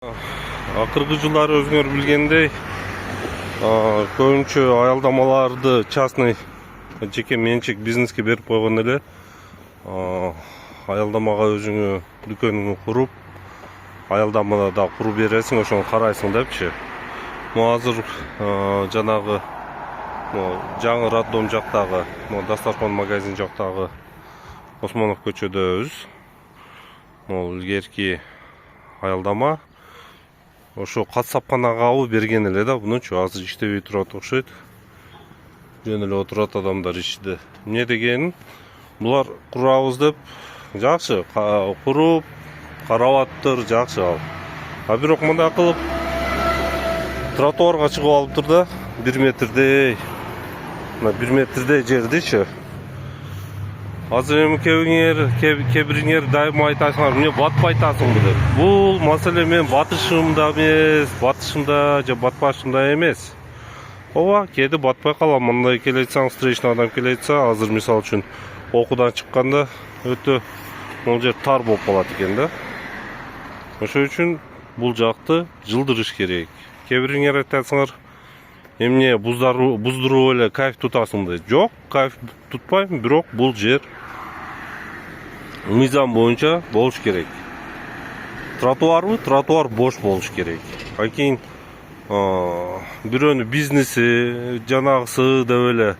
Акыркы жылдары өзүңөр билгендей, көбүнчө аялдамаларды частный жеке менчик бизнеске берип койгон эле. Аялдамага өзүңө дүкөнүңдү куруп, аялдамада да куруп бересиң, ошону карайсың депчи. Азыр жанагы жаңы роддом жактагы, дастаркан магазин жактагы Осмонов көчөдөбүз. Илгерки аялдама ошо катсапканага берген эле да, мунучу азыр иштебей турат окшойт. Жөн эле отурат адамдар ичинде. Эмне деген, булар курабыз деп жакшы куруп карап атыптыр, жакшы ал. Бирок мындай кылып тротуарга чыгып алыптыр да, 1 метрдей жердичи. Азыр эми кебириңер дайыма айтасыңар, эмне батпай атасың деп. Бул маселе мен батышымда эмес, батышымда же батпашымда эмес. Ооба, кээде батпай калам. Мындай келетсаң, встречный адам келетсе, азыр мисалы үчүн окуудан чыкканда өтө бул жер тар болуп калат экен да. Ошол үчүн бул жакты жылдырыш керек. Кебириңер айтасыңар, эмне буздуруп эле кайф тутасың деп. Жок, кайф тутпайм, бирок бул жер мыйзам боюнча болуш керек. Тротуар бош болуш керек. Анткени бирөөнүн бизнеси, жанагысы деп эле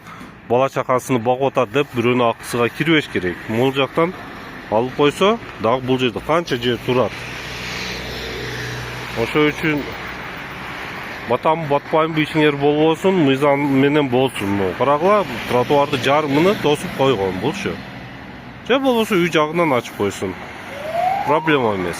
бала чакасыны багып атат деп бирөөнүн акысыга кирбеш керек. Бул жактан алып койсо, дагы бул жерде канча жер турат. Ошол үчүн батам батпайбы ишиңер болбосун, мыйзам менен болсун. Карагыла, тротуарды жарымыны тосуп койгон булчу. Же болбосо үй жагынан ачып койсун. Проблема эмес.